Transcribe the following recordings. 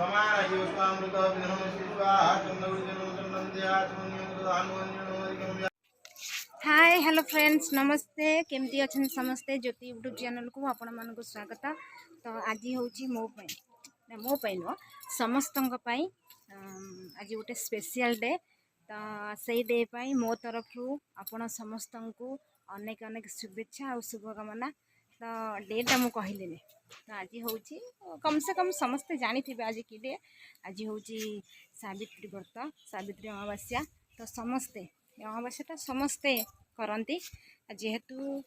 Hi hello friends नमस्ते केमती अच्छा समस्ते ज्योति यूट्यूब चैनल को आपण मान स्वागत। तो आज हूँ मो नुह समस्त आज गोटे स्पेशल डे। तो से डे पाई मो तरफ आपण समस्त को अनेक अनेक शुभेच्छा और शुभकामना। तो डेटा मु कहली तो आज हूँ कम से कम समस्ते जानी थे आज कि डे आज हूँ सावित्री व्रत सावित्री अमावास्या। तो समस्ते अमावास्या समस्ते करती जेहेतु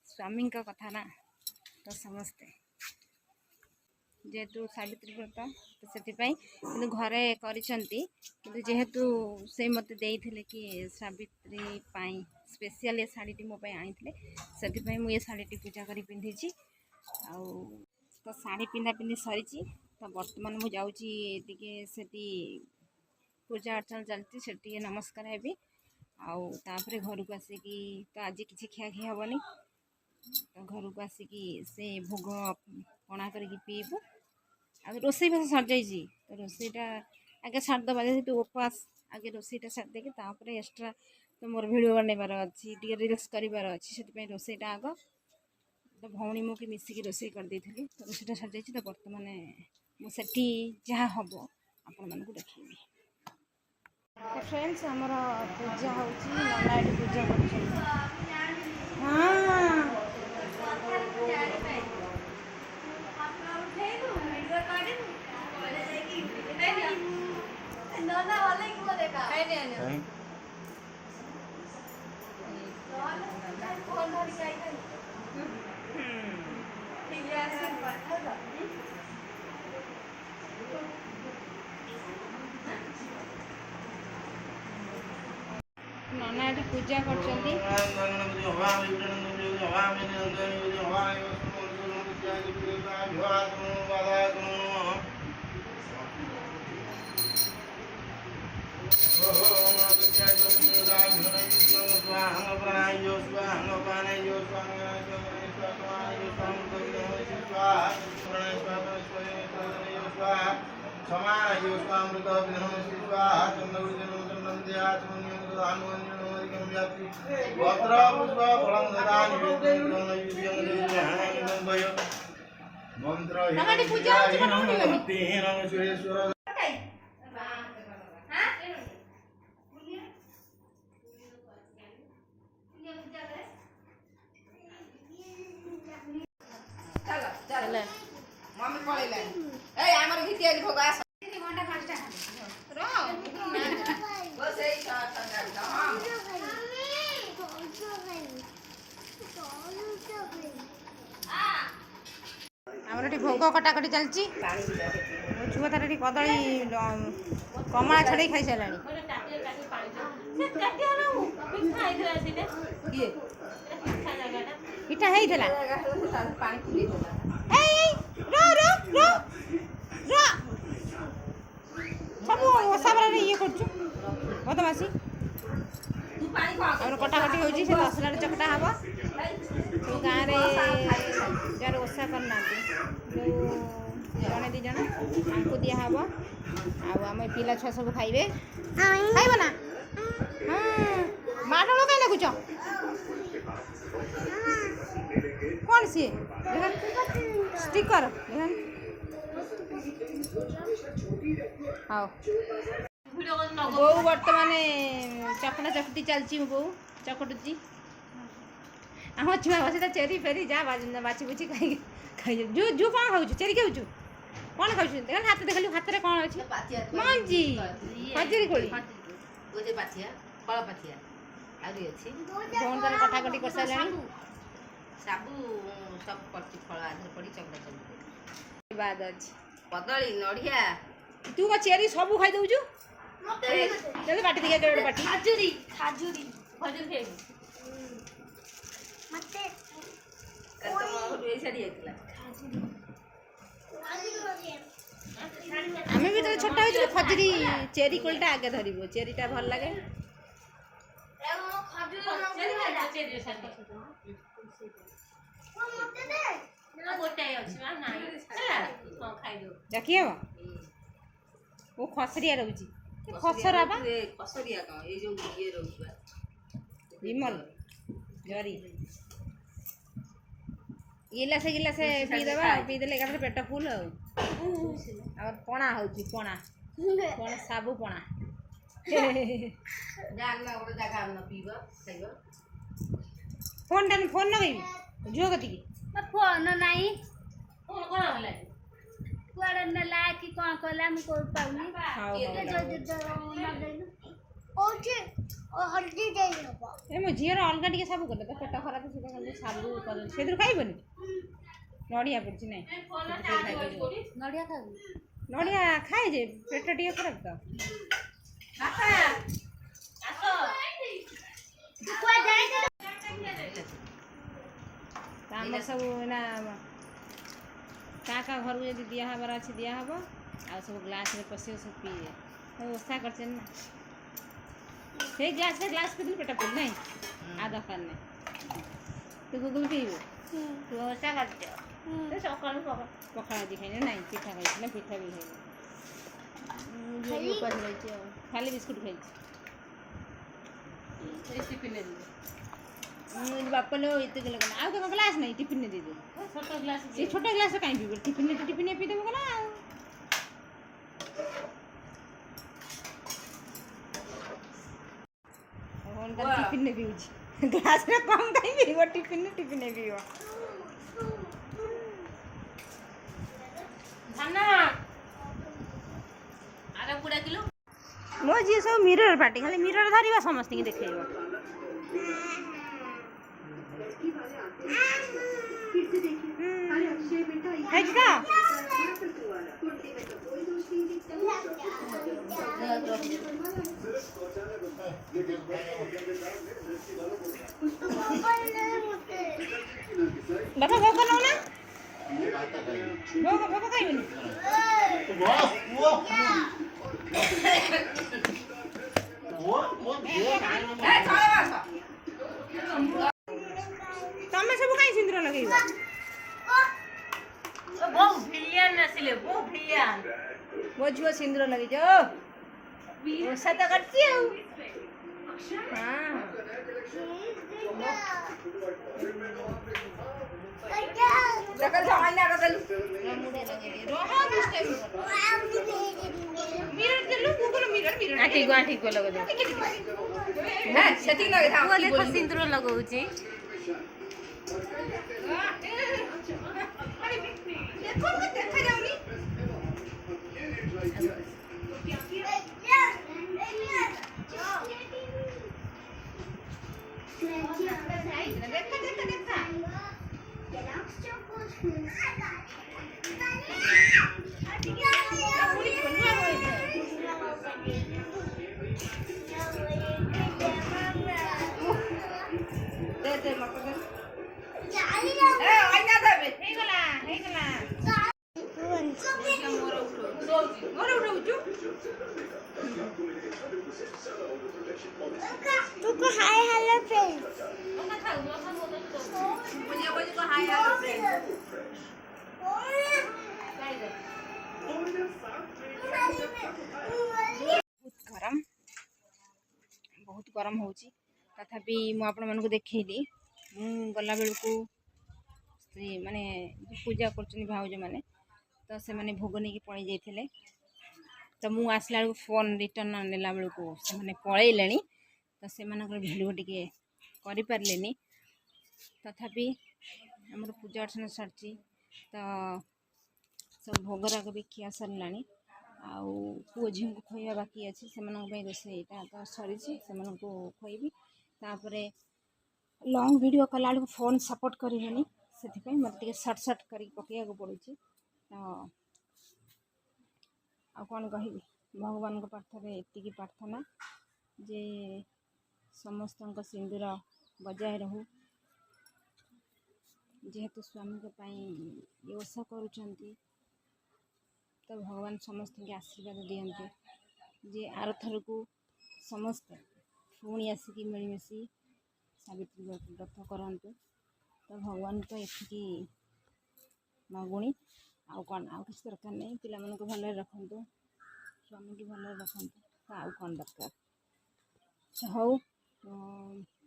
स्वामी का कथा ना तो समस्ते जेहेतु सावित्री व्रत तो से घरे कर जेहेतु से मत देते कि सावित्री स्पेशल ये शाढ़ी मो आनी से मुझे शाढ़ी पूजा कर पिंधि तो शाढ़ी पिंधा पिंधि सरी। तो बर्तमान मुझे जाऊँगी से पूजा अर्चना चलती से नमस्कार हेबी आउे घर को आसिकी तो आज किसी खियाखी हेनी तो घर को आसिकी से भोग पणा करके पीबू आ रोसई बास सर जाइए तो रोसईटा आगे सारदे जेहतु उपवास आगे रोसईटा सारदे एक्सट्रा तो मोर भिडियो बनइबार अच्छी टे रिल्स करार अच्छी से रोसईटा आग तो भौणी मु कि मिसिकी रोसई करदे तो रोसईटा सर जाइए। तो बर्तमान मुझे जहाँ हम आपण मानक देखी फ्रेंड्स आमर पूजा होची नना एटी पूजा कर नना ये पूजा मम्मी पळैला ए हमर घितिया भोग आस 3 घंटा 5 टा रो बस ए हां हमर भोग कटाकटी चलची छुआ तार कदली कमला छड़े खाई सारानी पिठा है सब ओसाबार ये कर बदमासी कटाकटी हो मसला चकटा हम सब गाँव में जार ओसा करना जो जड़े दी जन को दिहब आम पिला छुआ सब खाइबे खाइब ना हाँ माडल कहीं लगुच कौन सी स्टिकर हाँ बो बर्तमान चकटा चकटी चलती बो चकटुची आम छुआ बस चेरी फेरी जा बाची बुची खाई जू जू कौन खाऊ चेरी खाऊ कौन खाऊ देख हाथ देखल हाथ में कौन अच्छी मंजी खजूरी कोली कटाकटी कर सारे साबु सब पड़ती फल आधार पड़ी चकड़ा चकड़ी बाद अच्छी कदली नड़िया तू को चेरी सब खाई दउछु चल बाटी दिया जोड़ बाटी खाजुरी खाजुरी खजूर खाई मते कत ए साडी आइतला आमे भी तो छोटा हो खजूरी चेरी कोलटा आगे धरिबो चेरीटा भल लागे चेरी साडी गोटे अच्छी ना देखिए वो खसरिया रोची खसरा बा खसरिया का ये जो ये रोची विमल जरी गिलासे पी देले एकाथरे पेट फुल और पणा होची पणा पणा साबु पणा जानना गोटे जगह न पीबा खाइबा फोन लगेबी झुओ कति फोन नहीं कौन कौन होला कुआड़े नेला कि कौन कहला हम को पाउनी हां ये जो ना देनु ओके ओ हल्दी दे हबो ए मो झियर अलगा टिके साबु करले तो पेट खराब से तो साबु कर सेदुर खाइबनी नडिया पड़ची नै नडिया खाऊ नडिया खाए जे पेट टिके खराब तो काका आसो कुआ जाए हम सब ना का घर को यदि दिया हबार अच्छे दिया हब आ सब ग्लास रे पसे सब पीए व्यवस्था करछन ना से ग्लास के दिन पेट फुल नहीं आ दरकार नहीं तू गुगल पीबो तू व्यवस्था कर दे तो सकाल पखाड़ा दी खाइने नहीं पिठा खाइ ना पिठा भी खाइ उपास रही खाली बिस्कुट खाइ टिफिन दे बापा लो इतने के लगना आउ तो ग्लास नहीं टिफिन ने दे दो छोटा ग्लास ये छोटा ग्लास काई पीबो टिफिन पी देबो ना और टिफिन ने पीउची ग्लास रे कम काई पीबो टिफिन ने पीबो खाना आधा पूरा किलो मो जी सब मिरर पार्टी खाली मिरर धरिबा समस्त के देखैबो है का बाबा भोग लो ना भोग खाइबनी तमे सब काई सिंदूर लगेइबा बहुत भिलियन नसिले बहुत भिलियन मो झुओ सिंदूर लगे जो ओसा तो करती हूं हां जकर जो आईना रखल मुड़े लगे रोहा दुष्ट मिरर के लो गूगल मिरर आठी को लगे दे हां सेटिंग लगे था वो देखो सिंदूर लगाउची देखो देखा जाउनी देखा दे मको दे ए आईना देबे हे गला मोर उठो तू को हाय हेलो फ्रेंड ओका खाऊ बोलिए को हाय हेलो फ्रेंड काई दे बहुत गरम होची तथापि मु आपण मानको देखैली मु गला बेलकू माने पूजा करछनी भाउज माने तो से माने भोग नहीं पळै जाइथिले तो मु आसला बेलकू फोन रिटर्न नेला बेलकू से माने पळैलेनी तो से मानकर भिडियो टिके करि परलेनी तथापि हमर पूजा अर्चना सरची तो सब भोग राग भी खिया सरलानी आउ पुओ झी को खोइबा बाकी अछि से मानक पे रोसेटा तो सरी से मानक खोइबी तापरे लॉन्ग वीडियो कला को फोन सपोर्ट करिवेनी सेति पे मत टिके शॉर्ट करी पकेया को पड़ुची तो आ कोन कहिबी भगवान को प्रार्थना एति की प्रार्थना जे समस्त सिंदूर बजाय रहू जेहेतु स्वामी के पाई ओषा करूचंती तो भगवान समस्त के आशीर्वाद दियंते जे आर थर को समस्त पुणी आसिकी मिलमिशी सावित्री व्रत करंतु तो भगवान तो एति मगुणी आउ कौन आउ किसी दरकार नहीं पिला मन को भले रखंतु स्वामी की भल रखते तो आउ कौन दरकार। तो हौ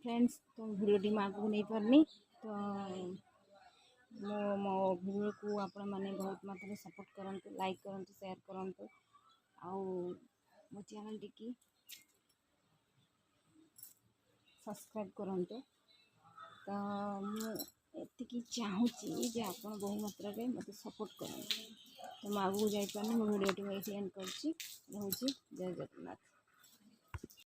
फ्रेंड्स, तो भिडियोटी मैं आगे नहीं पार्नी, तो मो भिडियो को आपण मैंने बहुत मात्रा सपोर्ट करते, लाइक करते, शेयर करते, आउ मो चैनल टी सब्सक्राइब करते। तो मुझे चाहूँगी जे आप बहु मात्रा मत सपोर्ट करें। तो मैं आगू जापारे, मो भिडियोटी एंड कर जय जगन्नाथ।